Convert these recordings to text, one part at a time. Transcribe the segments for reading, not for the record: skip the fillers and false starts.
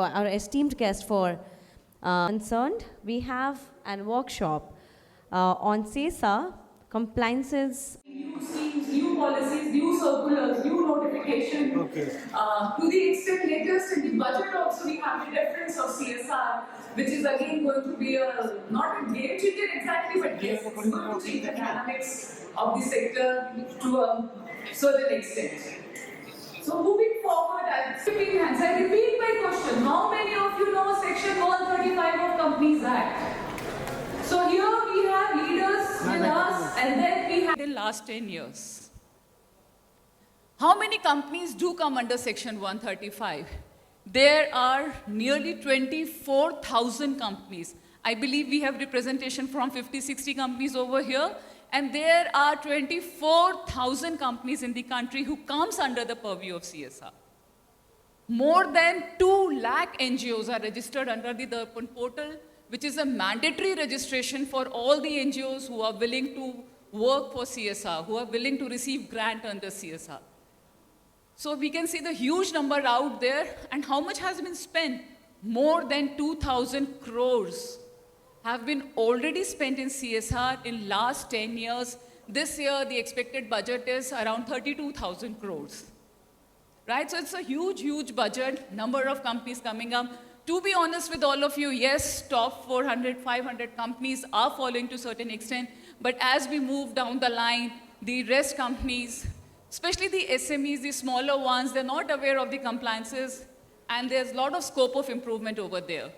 our esteemed guest for concerned. We have a workshop on CESA compliances. New schemes, new policies, new circulars, new notification. Okay. To the extent latest in the budget also we have the reference of CSR, which is again going to be not a game changer exactly, but yes, it's going to change the dynamics of the sector to a certain extent. So moving forward, I repeat my question. How many of you know Section 135 of Companies Act? So here we have leaders with us, and then we have in the last 10 years. How many companies do come under Section 135? There are nearly 24,000 companies. I believe we have representation from 50, 60 companies over here, and there are 24,000 companies in the country who comes under the purview of CSR. More than 2 lakh NGOs are registered under the Darpan portal, which is a mandatory registration for all the NGOs who are willing to work for CSR, who are willing to receive grant under CSR. So we can see the huge number out there, and how much has been spent? More than 2,000 crores have been already spent in CSR in last 10 years. This year, the expected budget is around 32,000 crores. Right, so it's a huge, huge budget, number of companies coming up. To be honest with all of you, yes, top 400, 500 companies are following to a certain extent, but as we move down the line, the rest companies, especially the SMEs, the smaller ones, they're not aware of the compliances, and there's a lot of scope of improvement over there.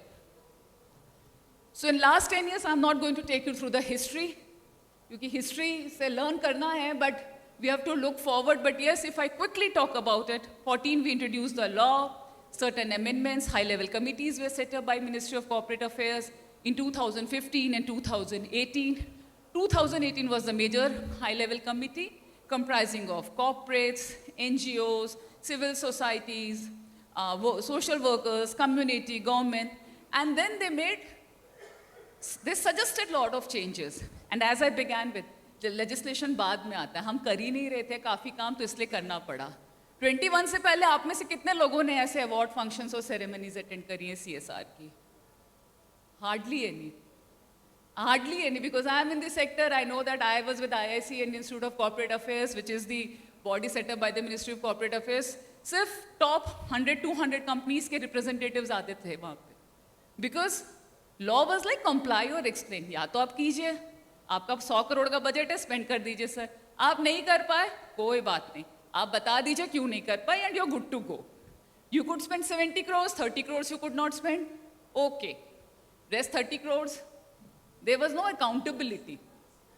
So in last 10 years, I'm not going to take you through the history, because history se learn karna hai, but we have to look forward. But yes, if I quickly talk about it, 14, we introduced the law, certain amendments, high-level committees were set up by Ministry of Corporate Affairs in 2015 and 2018. 2018 was the major high-level committee comprising of corporates, NGOs, civil societies, social workers, community, government, and then they suggested a lot of changes. And as I began with, the legislation बाद में आता है, हम कर ही नहीं रहे थे काफ़ी काम, तो इसलिए करना पड़ा. 21 से पहले आप में से कितने लोगों ने ऐसे अवार्ड फंक्शंस और सेरेमनीज अटेंड करी हैं CSR की? Hardly any. Hardly any, because I am in the sector. I know that I was with IIC, Indian Institute of Corporate Affairs, which is the body set up by the Ministry of Corporate Affairs. सिर्फ top 100, 200 companies के representatives आते थे वहाँ पे. Because law was like comply or explain. या तो आप कीजिए, आपका 100 करोड़ का बजट है, स्पेंड कर दीजिए सर. आप नहीं कर पाए, कोई बात नहीं. आप बता दीजिए क्यों नहीं कर पाए, and you're good to go. You could spend 70 crores, 30 crores you could not spend. Okay. Rest 30 crores. There was no accountability.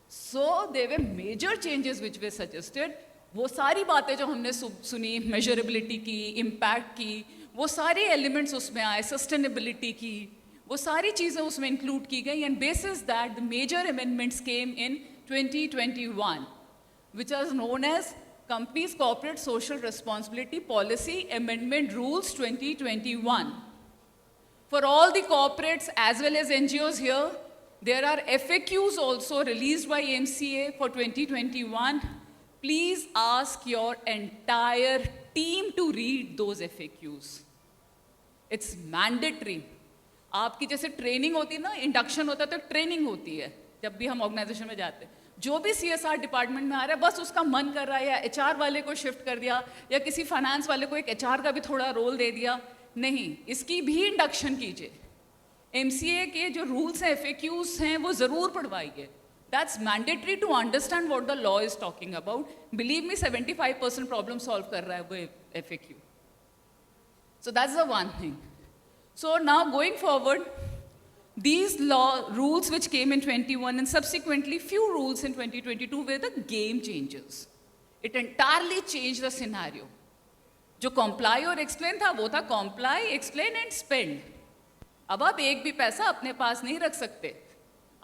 So there were major changes which were suggested. वो सारी बातें जो हमने सुनी, measurability की, impact की, वो सारे elements उसमें आए, sustainability की, वो सारी चीज़ें उसमें include की गई, and basis that the major amendments came in 2021, which was known as Companies Corporate Social Responsibility Policy Amendment Rules 2021. For all the corporates as well as NGOs here, there are FAQs also released by MCA for 2021. Please ask your entire team to read those FAQs. It's mandatory. आपकी जैसे training होती है ना, induction होता है तो training होती है जब भी हम ऑर्गेनाइजेशन में जाते हैं. जो भी CSR डिपार्टमेंट में आ रहा है, बस उसका मन कर रहा है, या HR वाले को शिफ्ट कर दिया, या किसी फाइनेंस वाले को एक HR का भी थोड़ा रोल दे दिया. नहीं, इसकी भी इंडक्शन कीजिए. MCA के जो रूल्स हैं, FAQs हैं, वो ज़रूर पढ़वाइए. That's mandatory to understand what the law is talking about. Believe me, 75% problem solve कर रहा है वो FAQ. So that's the one thing. So now going forward, these law rules which came in 21 and subsequently few rules in 2022 were the game changers. It entirely changed the scenario. जो comply और explain था, वो था comply, explain and spend. अब आप एक भी पैसा अपने पास नहीं रख सकते.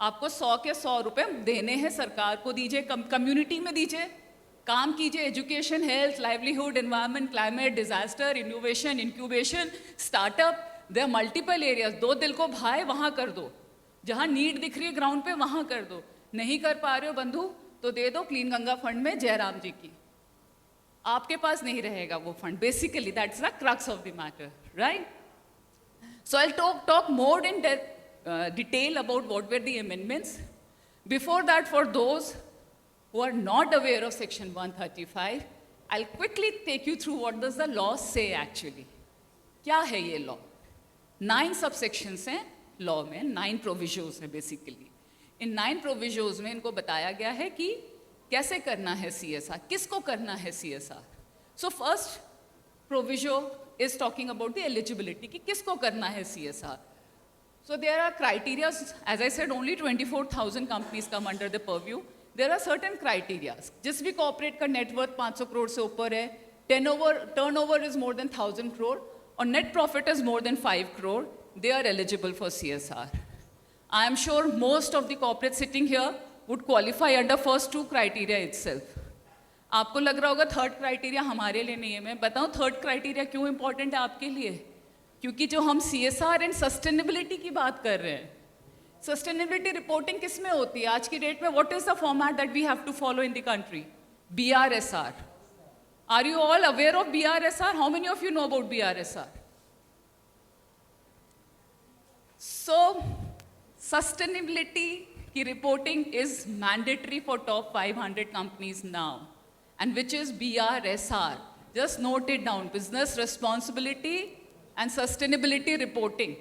आपको 100 के 100 रुपए देने हैं, सरकार को दीजिए, कम्युनिटी में दीजिए, काम कीजिए, education, health, livelihood, environment, climate, disaster, innovation, incubation, startup. There are multiple areas. दो दिल को भाए वहाँ कर दो, जहाँ नीड दिख रही है ग्राउंड पे वहाँ कर दो. नहीं कर पा रहे हो बंधु तो दे दो क्लीन गंगा फंड में जयराम जी की. आपके पास नहीं रहेगा वो fund. Basically that's the crux of the matter, right? So I'll talk more in detail about what were the amendments. Before that, for those who are not aware of Section 135, I'll quickly take you through what does the law say actually. क्या है ये law? 9 subsections हैं law में, 9 provisions हैं basically. इन 9 provisions में इनको बताया गया है कि कैसे करना है CSR, किसको करना है CSR. So first provision is talking about the eligibility, कि किसको करना है CSR. So there are criteria, as I said, only 24,000 companies come under the purview. There are certain criteria. जिस भी corporate का net worth 500 crore से ऊपर है, turnover is more than 1,000 crore, or net profit is more than 5 crore, they are eligible for CSR. I am sure most of the corporates sitting here would qualify under first 2 criteria itself. आपको लग रहा होगा third criteria हमारे लिए नहीं है. मैं बताऊं थर्ड क्राइटेरिया क्यों इंपॉर्टेंट है आपके लिए. क्योंकि जो हम CSR एंड सस्टेनेबिलिटी की बात कर रहे हैं, सस्टेनेबिलिटी रिपोर्टिंग किस में होती है आज की डेट में. What is the format that we have to follow in the country? BRSR. Are you all aware of BRSR? How many of you know about BRSR? So sustainability की reporting is mandatory for top 500 companies now, and which is BRSR. Just note it down. Business responsibility and sustainability reporting.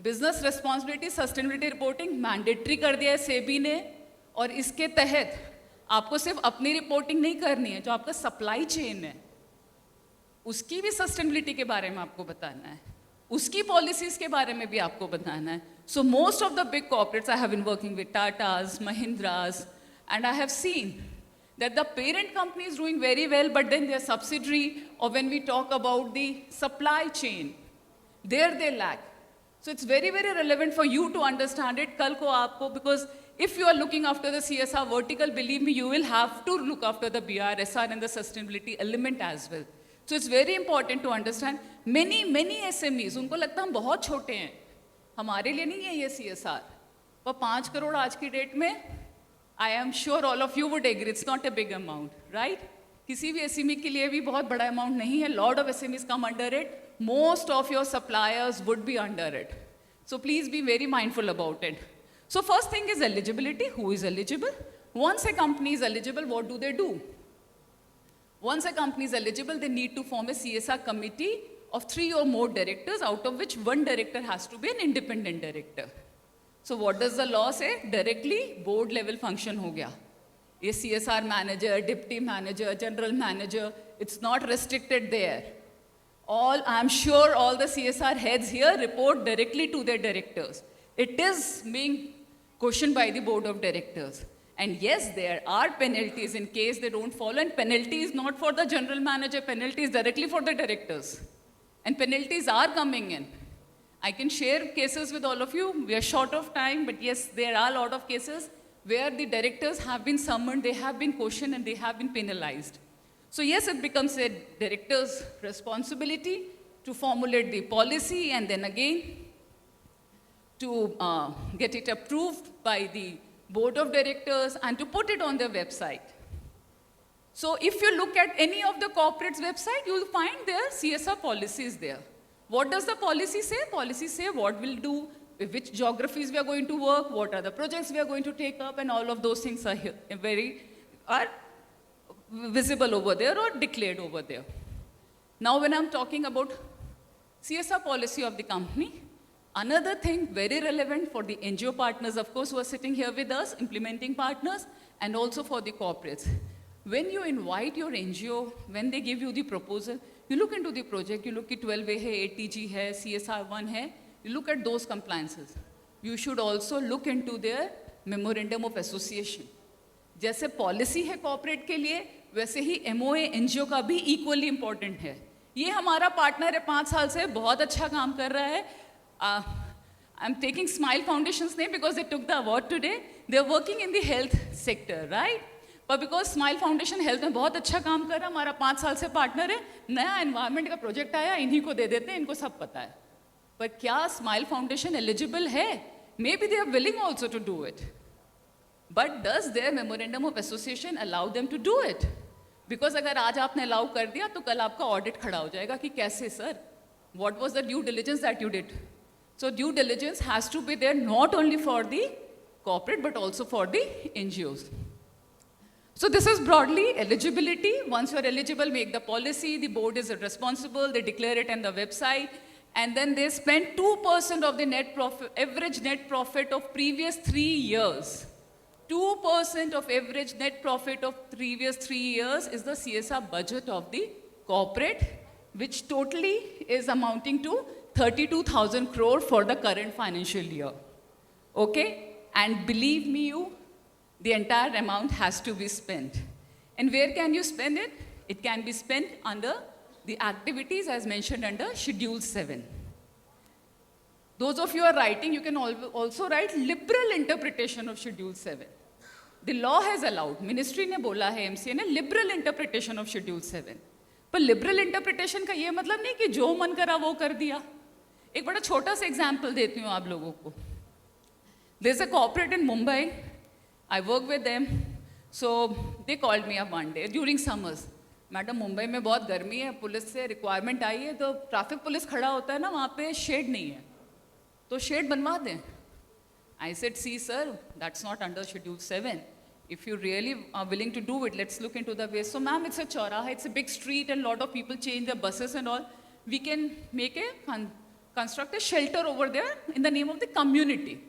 Business responsibility, sustainability reporting mandatory कर दिया है सेबी ने, और इसके तहत आपको सिर्फ अपनी रिपोर्टिंग नहीं करनी है, जो आपका सप्लाई चेन है उसकी भी सस्टेनेबिलिटी के बारे में आपको बताना है, उसकी पॉलिसीज के बारे में भी आपको बताना है. So most of the big corporates, I have been working with Tatas, Mahindras, and I have seen that the parent company is doing very well, but then their subsidiary, or when we talk about the supply chain, there they lack. So it's very, very relevant for you to understand it. Kal ko aapko, because if you are looking after the CSR vertical, believe me, you will have to look after the BRSR and the sustainability element as well. So it's very important to understand. Many SMEs, उनको लगता हम बहुत छोटे हैं, हमारे लिए नहीं है ये CSR. पर 5 करोड़ आज की डेट में, I am sure all of you would agree, it's not a big amount, right? किसी भी SME के लिए भी बहुत बड़ा amount नहीं है. Lot of SMEs come under it. Most of your suppliers would be under it. So please be very mindful about it. So first thing is eligibility. Who is eligible? Once a company is eligible, what do they do? Once a company is eligible, they need to form a CSR committee of 3 or more directors, out of which 1 director has to be an independent director. So what does the law say? Directly board level function हो गया. ये CSR manager, deputy manager, general manager, it's not restricted there. I'm sure all the CSR heads here report directly to their directors. It is being questioned by the board of directors. And yes, there are penalties in case they don't follow, and penalty is not for the general manager, penalty is directly for the directors. And penalties are coming in. I can share cases with all of you. We are short of time, but yes, there are a lot of cases where the directors have been summoned, they have been questioned, and they have been penalized. So yes, it becomes a director's responsibility to formulate the policy and then again to get it approved by the board of directors and to put it on their website. So if you look at any of the corporate's website, you will find their CSR policies there. What does the policy say? Policy say what we'll do, which geographies we are going to work, what are the projects we are going to take up, and all of those things are here, are visible over there or declared over there. Now when I'm talking about CSR policy of the company, another thing very relevant for the NGO partners, of course, who are sitting here with us, implementing partners, and also for the corporates. When you invite your NGO, when they give you the proposal, you look into the project, you look at 12A है, ATG है, CSR1 है, you look at those compliances. You should also look into their memorandum of association. जैसे policy है corporate के लिए, वैसे ही MOA NGO का भी equally important है. ये हमारा partner है 5 साल से, बहुत अच्छा काम कर रहा है. I'm taking Smile Foundation's name because they took the award today. They're working in the health sector, right? But because Smile Foundation health में बहुत अच्छा काम कर रहा है, हमारा 5 साल से partner है, नया environment का project आया, इन्हीं को दे देते हैं, इनको सब पता है. पर क्या Smile Foundation eligible है? Maybe they are willing also to do it. But does their memorandum of association allow them to do it? Because अगर आज आपने allow कर दिया, तो कल आपका audit खड़ा हो जाएगा कि कैसे sir? What was the due diligence that you did? So due diligence has to be there not only for the corporate but also for the NGOs. So this is broadly eligibility. Once you are eligible, make the policy, the board is responsible, they declare it on the website, and then they spend 2% of the net profit, average net profit of previous 3 years. 2% of average net profit of previous 3 years is the CSR budget of the corporate, which totally is amounting to 32,000 crore for the current financial year. Okay? And believe me you, the entire amount has to be spent. And where can you spend it? It can be spent under the activities as mentioned under Schedule 7. Those of you who are writing, you can also write liberal interpretation of Schedule 7. The law has allowed, ministry ने बोला है, MCA ने liberal interpretation of Schedule 7. पर liberal interpretation का ये मतलब नहीं कि जो मन करा वो कर दिया. एक बड़ा छोटा सा एग्जाम्पल देती हूँ आप लोगों को. There's a corporate in Mumbai. I work with them. So they called me up one day during summers. Madam Mumbai में बहुत गर्मी है, पुलिस से रिक्वायरमेंट आई है, तो ट्रैफिक पुलिस खड़ा होता है ना, वहाँ पे शेड नहीं है, तो शेड बनवा दें. I said, see sir, that's not under Schedule 7. If you really are willing to do it, let's look into the ways. So ma'am, it's a Chauraha, it's a big street and a lot of people change their buses and all. We can make construct a shelter over there in the name of the community,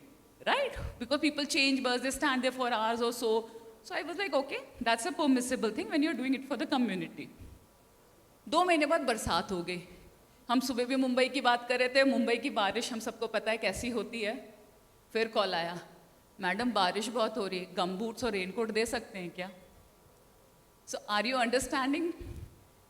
right? Because people change bus, they stand there for hours or so. So I was like, okay, that's a permissible thing when you're doing it for the community. 2 महीने बाद बरसात हो गई. हम सुबह भी मुंबई की बात कर रहे थे. मुंबई की बारिश हम सबको पता है कैसी होती है. फिर कॉल आया, मैडम बारिश बहुत हो रही है, गम बूट्स और रेनकोट दे सकते हैं क्या? सो आर यू अंडरस्टैंडिंग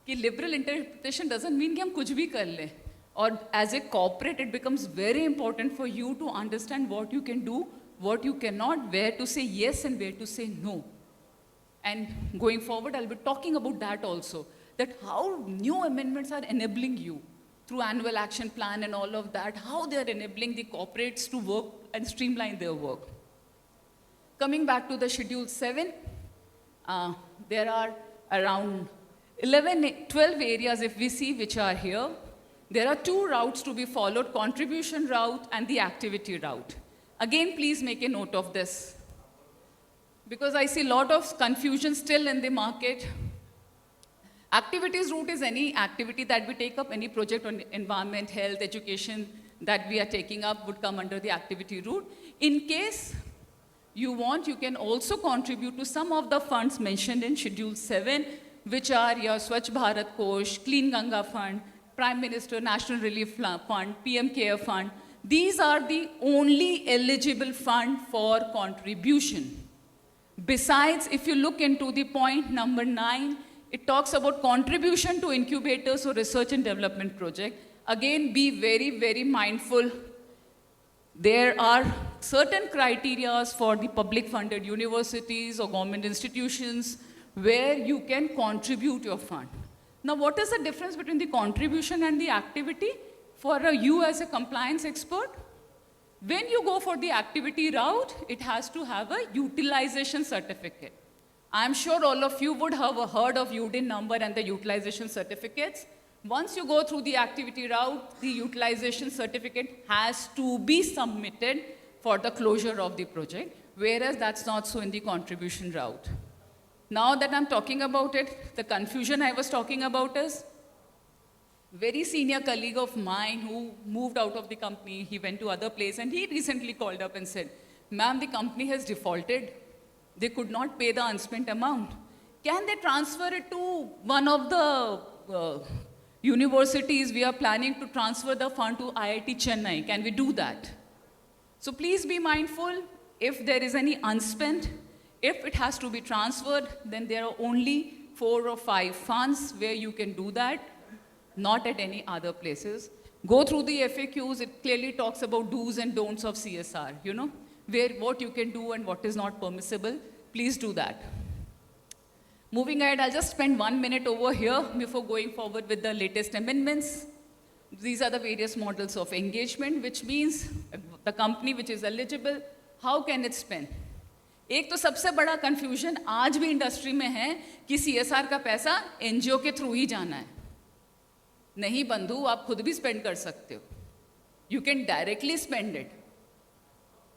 कि लिबरल इंटरप्रिटेशन डजंट मीन कि हम कुछ भी कर लें. और as a corporate it becomes very important for you to understand what you can do, what you cannot, where to say yes and where to say no. And going forward, I'll be talking about that also, that how new amendments are enabling you through annual action plan and all of that, how they are enabling the corporates to work and streamline their work. Coming back to the Schedule 7, there are around 12 areas if we see which are here. There are 2 routes to be followed, contribution route and the activity route. Again, please make a note of this, because I see a lot of confusion still in the market. Activities route is any activity that we take up, any project on environment, health, education that we are taking up would come under the activity route. In case you want, you can also contribute to some of the funds mentioned in Schedule 7, which are your Swachh Bharat Kosh, Clean Ganga Fund, Prime Minister National Relief Fund, PM Care Fund. These are the only eligible fund for contribution. Besides, if you look into the point number 9, it talks about contribution to incubators or research and development project. Again, be very, very mindful. There are certain criteria for the public funded universities or government institutions where you can contribute your fund. Now, what is the difference between the contribution and the activity? For you as a compliance expert, when you go for the activity route, it has to have a utilization certificate. I'm sure all of you would have heard of UDIN number and the utilization certificates. Once you go through the activity route, the utilization certificate has to be submitted for the closure of the project, whereas that's not so in the contribution route. Now that I'm talking about it, the confusion I was talking about is, very senior colleague of mine who moved out of the company, he went to other place and he recently called up and said, ma'am, the company has defaulted. They could not pay the unspent amount. Can they transfer it to one of the universities? We are planning to transfer the fund to IIT Chennai. Can we do that? So please be mindful, if there is any unspent, if it has to be transferred, then there are only 4 or 5 funds where you can do that. Not at any other places. Go through the FAQs, it clearly talks about do's and don'ts of CSR, you know, where what you can do and what is not permissible. Please do that. Moving ahead, I'll just spend 1 minute over here before going forward with the latest amendments. These are the various models of engagement, which means the company which is eligible, how can it spend? एक तो सबसे बड़ा confusion आज भी industry में है कि CSR का पैसा NGO के थ्रू ही जाना है. नहीं बंधु, आप खुद भी स्पेंड कर सकते हो. You can directly spend it.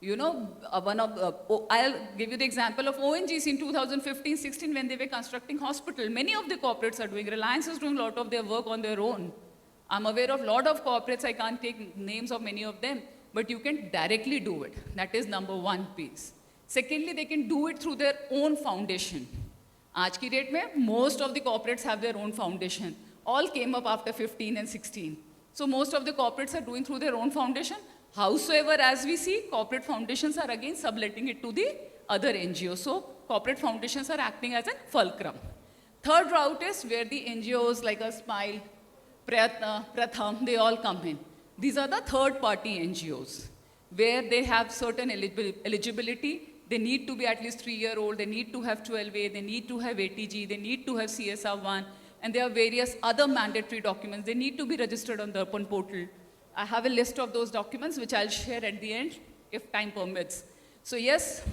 You know, I'll give you the example of ONGC in 2015-16 when they were constructing hospital. Many of the corporates are doing, Reliance is doing a lot of their work on their own. I'm aware of a lot of corporates, I can't take names of many of them, but you can directly do it. That is number one piece. Secondly, they can do it through their own foundation. आज की date में most of the corporates have their own foundation. All came up after 15 and 16. So most of the corporates are doing through their own foundation. Howsoever, as we see, corporate foundations are again subletting it to the other NGOs. So corporate foundations are acting as a fulcrum. Third route is where the NGOs like a Smile, Prayatna, Pratham, they all come in. These are the third-party NGOs where they have certain eligibility. They need to be at least 3-year-old, they need to have 12A, they need to have ATG, they need to have CSR1, and there are various other mandatory documents. They need to be registered on the Darpan portal. I have a list of those documents which I'll share at the end if time permits. So yes,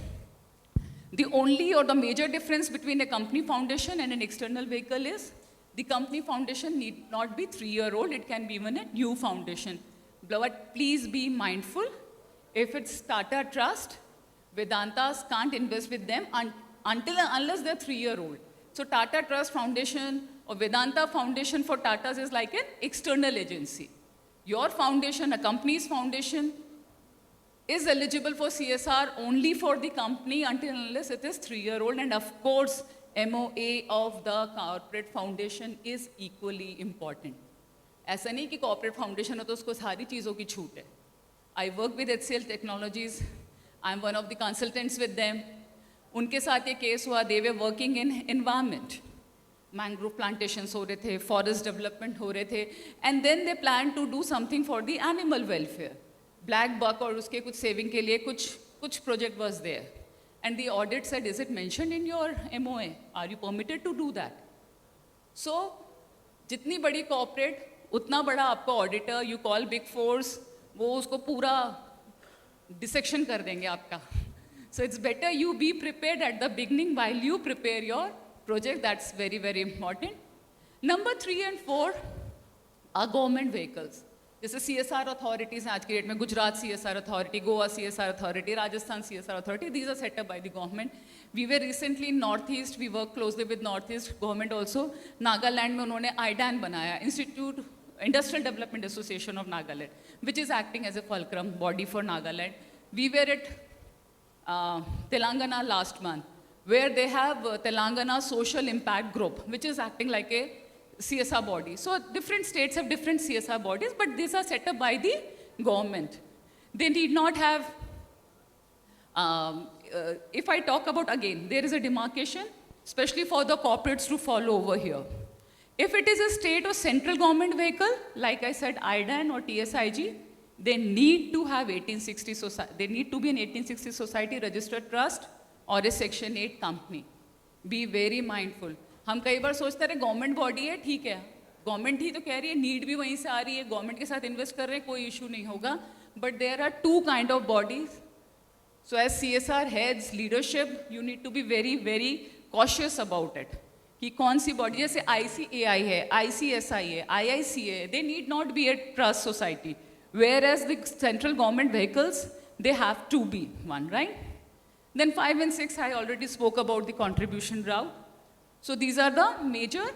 the only or the major difference between a company foundation and an external vehicle is the company foundation need not be 3-year-old, it can be even a new foundation. But please be mindful, if it's Tata Trust, Vedantas can't invest with them until and unless they're 3-year-old. So Tata Trust Foundation or Vedanta Foundation for Tatas is like an external agency. Your foundation, a company's foundation, is eligible for CSR only for the company until and unless it is 3-year-old. And of course, MOA of the corporate foundation is equally important. ऐसा नहीं कि corporate foundation है तो उसको सारी चीज़ों की छूट है. I work with HCL Technologies. I'm one of the consultants with them. उनके साथ ये केस हुआ, they were working in environment. Mangrove plantations हो रहे थे, forest development हो रहे थे, and then they planned to do something for the animal welfare. Black buck और उसके कुछ saving के लिए कुछ project was there. And the audit said, is it mentioned in your MOA? Are you permitted to do that? So, जितनी बड़ी corporate, उतना बड़ा आपका auditor, you call big fours, वो उसको पूरा dissection कर देंगे आपका. So it's better you be prepared at the beginning while you prepare your project. That's very, very important. Number 3 and 4 are government vehicles. जैसे CSR authorities हैं आज की डेट में, Gujarat CSR authority, Goa CSR authority, Rajasthan CSR authority, these are set up by the government. We were recently in Northeast, we work closely with Northeast government also. Nagaland में उन्होंने IDAN बनाया, Institute Industrial Development Association of Nagaland, which is acting as a fulcrum body for Nagaland. We were at Telangana last month, where they have Telangana Social Impact Group, which is acting like a CSR body. So different states have different CSR bodies, but these are set up by the government. They need not have, if I talk about again, there is a demarcation, especially for the corporates to follow over here. If it is a state or central government vehicle, like I said, IDAN or TSIG, they need to have 1860 society. They need to be an 1860 society registered trust or a Section 8 company. Be very mindful. हम कई बार सोचते रहे government body है, ठीक है, government ही तो कह रही है, नीड भी वहीं से आ रही है, गवर्नमेंट के साथ इन्वेस्ट कर रहे हैं, कोई इशू नहीं होगा. But there are 2 kind of bodies. So as CSR heads, leadership, you need to be very, very cautious about it. कि कौन सी बॉडी, जैसे ICAI है, ICSI है, IIC है, they need not be a trust society. Whereas the central government vehicles, they have to be one, right? Then 5 and 6, I already spoke about the contribution route. So these are the major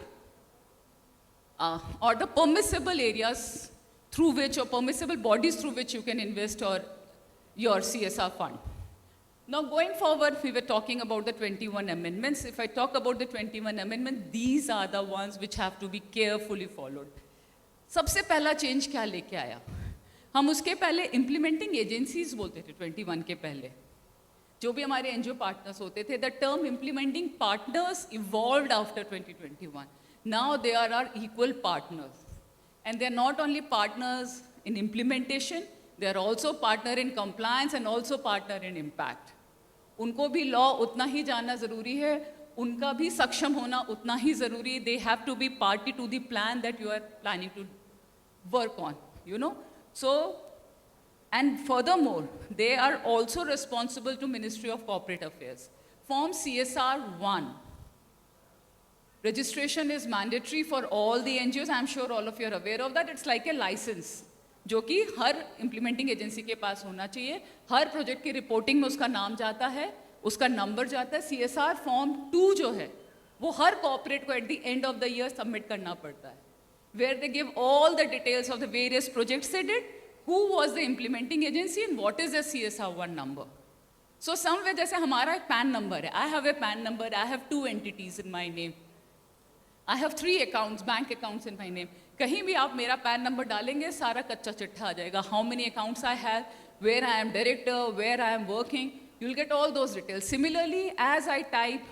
or the permissible areas through which, or permissible bodies through which you can invest or your CSR fund. Now going forward, we were talking about the 21 amendments. If I talk about the 21 amendments, these are the ones which have to be carefully followed. सबसे पहला change क्या लेके आया? हम उसके पहले implementing agencies बोलते थे 21 के पहले. जो भी हमारे NGO partners होते थे, the term implementing partners evolved after 2021. Now they are our equal partners. And they're not only partners in implementation, they're also partner in compliance and also partner in impact. उनको भी law उतना ही जानना ज़रूरी है, उनका भी सक्षम होना उतना ही ज़रूरी. They have to be party to the plan that you are planning to work on, you know. So, and furthermore, they are also responsible to Ministry of Corporate Affairs. Form CSR 1. Registration is mandatory for all the NGOs. I'm sure all of you are aware of that. It's like a license. जो कि हर implementing agency के पास होना चाहिए। हर project की reporting में उसका नाम जाता है, उसका नंबर जाता है। CSR फॉर्म 2 जो है वो हर कॉर्पोरेट को at the end of the year submit करना पड़ता है, where they give all the details of the various projects they did, who was the implementing agency and what is the CSR1 number. So somewhere जैसे हमारा एक pan number है, I have a PAN number, I have 2 entities in my name, I have 3 accounts, bank accounts in my name. कहीं भी आप मेरा pan number डालेंगे सारा कच्चा चिट्ठा आ जाएगा, how many accounts I have, where I am director, where I am working, you'll get all those details. Similarly, as I type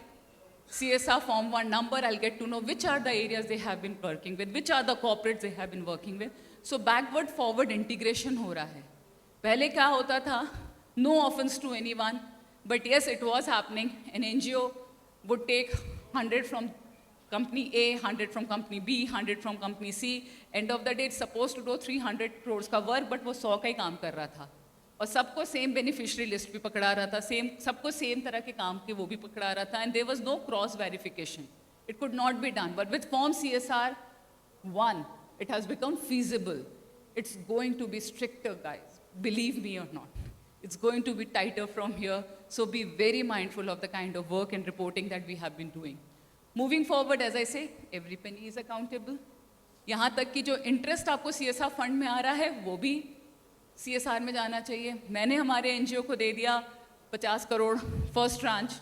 CSR form 1 number, I'll get to know which are the areas they have been working with, which are the corporates they have been working with. So backward forward integration हो रहा है। पहले क्या होता था, no offense to anyone, but yes, it was happening. An NGO would take 100 from company A, 100 from company B, 100 from company C. End of the day, it's supposed to do 300 crores का work, but वो 100 का ही काम कर रहा था। और सबको same beneficiary list भी पकड़ा रहा था, सबको सेम तरह के काम के वो भी पकड़ा रहा था, and there was no cross verification, it could not be done. But with form CSR1 it has become feasible. It's going to be stricter, guys, believe me or not. It's going to be tighter from here, so be very mindful of the kind of work and reporting that we have been doing. Moving forward, as I say, every penny is accountable. यहाँ तक कि जो interest आपको CSR fund में आ रहा है वो भी CSR में जाना चाहिए। मैंने हमारे NGO को दे दिया 50 करोड़ फर्स्ट ट्रांच,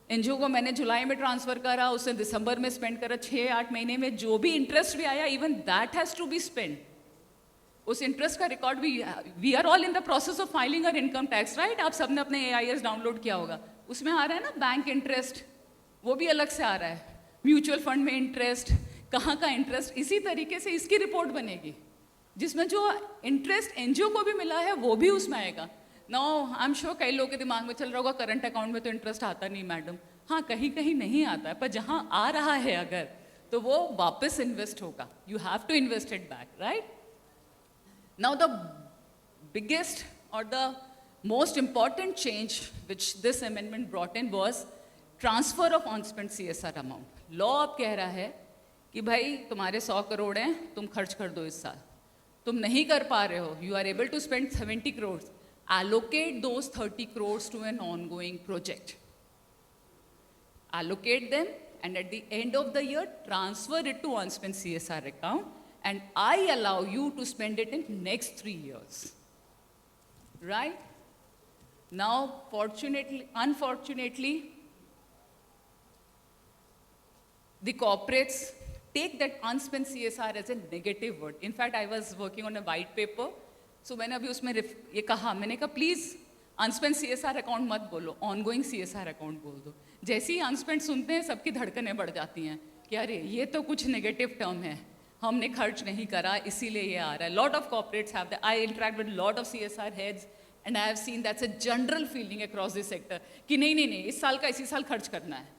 NGO को मैंने जुलाई में ट्रांसफ़र करा, उसने दिसंबर में स्पेंड करा, 6-8 महीने में जो भी इंटरेस्ट भी आया, even that has to be spend. उस इंटरेस्ट का रिकॉर्ड भी, we are all in the process of filing our income tax, right? आप सबने अपने AIS डाउनलोड किया होगा, उसमें आ रहा है ना बैंक इंटरेस्ट, वो भी अलग से आ रहा है। म्यूचुअल फंड में इंटरेस्ट, कहाँ का इंटरेस्ट, इसी तरीके से इसकी रिपोर्ट बनेगी, जिसमें जो इंटरेस्ट NGO को भी मिला है वो भी उसमें आएगा। नो, आई एम श्योर कई लोगों के दिमाग में चल रहा होगा करंट अकाउंट में तो इंटरेस्ट आता नहीं मैडम। हाँ, कहीं कहीं नहीं आता है, पर जहाँ आ रहा है अगर, तो वो वापस इन्वेस्ट होगा। You have to invest it back, right? Now the biggest और the most important change which this amendment brought in was transfer of on spend CSR amount. Law अब कह रहा है कि भाई तुम्हारे 100 करोड़ हैं, तुम खर्च कर दो इस साल, तुम नहीं कर पा रहे हो, you are able to spend 70 crore, allocate those 30 crores to an ongoing project. Allocate them, and at the end of the year, transfer it to unspent CSR account, and I allow you to spend it in next 3 years. Right? Now, unfortunately, the corporates take that unspent CSR as a negative word. In fact, I was working on a white paper. So मैंने अभी उसमें ये कहा, मैंने कहा please अनस्पेंड CSR account मत बोलो, ongoing CSR account बोल दो। जैसे ही अनस्पेंड सुनते हैं सबकी धड़कनें बढ़ जाती हैं कि अरे ये तो कुछ नेगेटिव टर्म है, हमने खर्च नहीं करा इसीलिए ये आ रहा है। Lot of corporates have that, I interact with lot of CSR heads and I have seen that's a general feeling across this sector कि नहीं नहीं नहीं, इस साल का इसी साल खर्च करना है।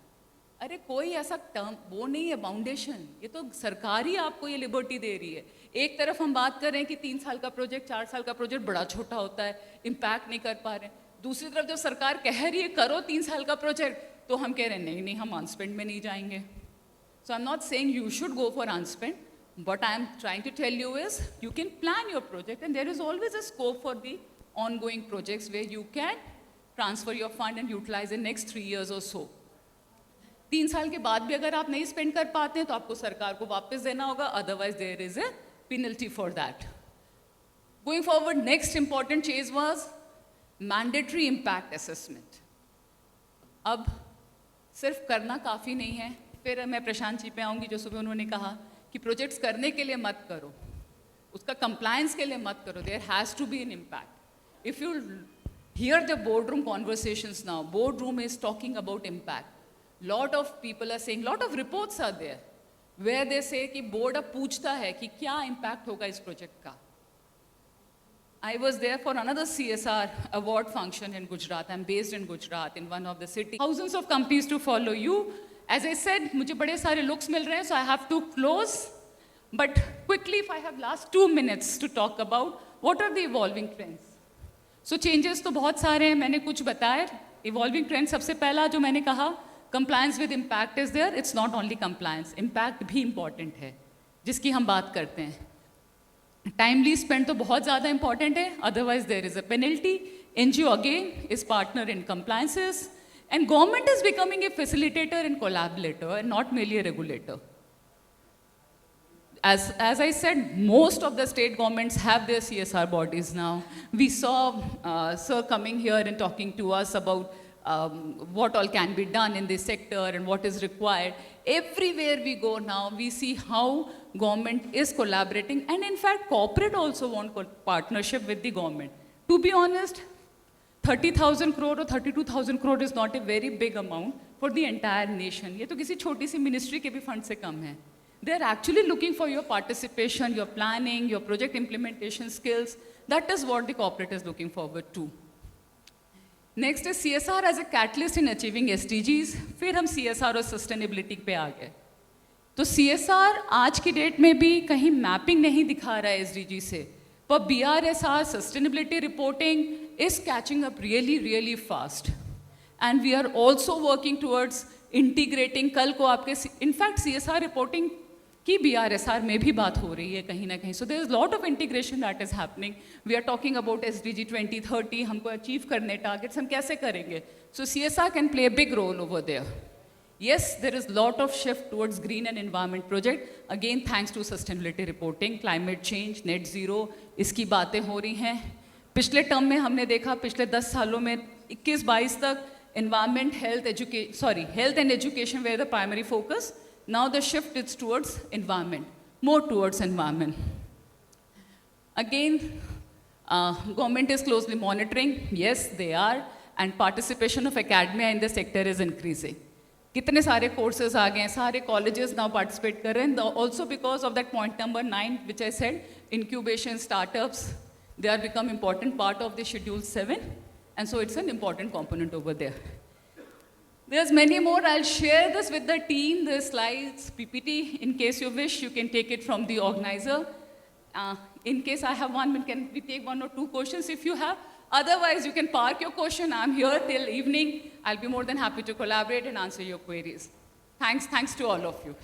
अरे कोई ऐसा टर्म वो नहीं है, बाउंडेशन, ये तो सरकार ही आपको ये लिबर्टी दे रही है। एक तरफ हम बात कर रहे हैं कि 3 साल का प्रोजेक्ट, 4 साल का प्रोजेक्ट बड़ा छोटा होता है, इम्पैक्ट नहीं कर पा रहे हैं, दूसरी तरफ जब सरकार कह रही है करो 3 साल का प्रोजेक्ट, तो हम कह रहे हैं नहीं नहीं हम अनस्पेंड में नहीं जाएंगे। So I am not saying you should go for unspent, but I am trying to tell you is you can plan your project and there is always a scope for the ongoing projects where you can transfer your fund and utilize in next 3 years or so. 3 साल के बाद भी अगर आप नहीं spend कर पाते हैं तो आपको सरकार को वापस देना होगा, otherwise there is a penalty for that. Going forward, next important change was mandatory impact assessment. अब सिर्फ करना काफ़ी नहीं है, फिर मैं प्रशांत जी पे आऊँगी जो सुबह उन्होंने कहा कि प्रोजेक्ट्स करने के लिए मत करो, उसका कंप्लायंस के लिए मत करो, there has to be an impact. If you hear the boardroom conversations now, boardroom is talking about impact. Lot of people are saying, lot of reports are there where they say कि board अब पूछता है कि क्या impact होगा इस project का. I was there for another CSR award function in Gujarat. I'm based in Gujarat in one of the cities. Thousands of companies to follow you. As I said, मुझे बड़े सारे looks मिल रहे हैं, so I have to close. But quickly, if I have last 2 minutes to talk about what are the evolving trends. So changes तो बहुत सारे हैं, मैंने कुछ बताया. Evolving trends सबसे पहला जो मैंने कहा, compliance with impact is there. It's not only compliance, impact भी important है, जिसकी हम बात करते हैं. Timely spend तो बहुत ज़्यादा important है, otherwise there is a penalty. NGO again is partner in compliances, and government is becoming a facilitator and collaborator and not merely a regulator. As I said, most of the state governments have their CSR bodies now. We saw Sir coming here and talking to us about what all can be done in this sector and what is required. Everywhere we go now, we see how government is collaborating, and in fact, corporate also want partnership with the government. To be honest, 30,000 crore or 32,000 crore is not a very big amount for the entire nation. ये तो किसी छोटी सी ministry के भी fund से कम है. They are actually looking for your participation, your planning, your project implementation skills. That is what the corporate is looking forward to. Next is CSR as a catalyst in achieving SDGs. फिर हम CSR और sustainability पे आ गए. तो CSR आज की date में भी कहीं मैपिंग नहीं दिखा रहा है SDG से, पर BRSR sustainability reporting is catching up really, really fast. And we are also working towards integrating. कल को आपके in fact CSR reporting की BRSR में भी बात हो रही है कहीं ना कहीं. So there is a lot of integration that is happening. We are talking about SDG 2030, हमको achieve करने targets, हम कैसे करेंगे? So CSR can play a big role over there. Yes, there is a lot of shift towards green and environment project. Again, thanks to sustainability reporting, climate change, net zero, इसकी बातें हो रही हैं. पिछले term में हमने देखा पिछले 10 सालों में 21-22 तक environment, health and education were the primary focus. Now the shift is towards environment, more towards environment. Again, government is closely monitoring. Yes, they are. And participation of academia in the sector is increasing. कितने सारे courses आ गए हैं, सारे colleges now participate कर रहे हैं. Also because of that point number 9, which I said, incubation startups, they are become important part of the schedule 7. And so it's an important component over there. There's many more. I'll share this with the team, the slides, PPT. In case you wish, you can take it from the organizer. In case I have 1 minute, can we take 1 or 2 questions if you have? Otherwise, you can park your question. I'm here till evening. I'll be more than happy to collaborate and answer your queries. Thanks to all of you.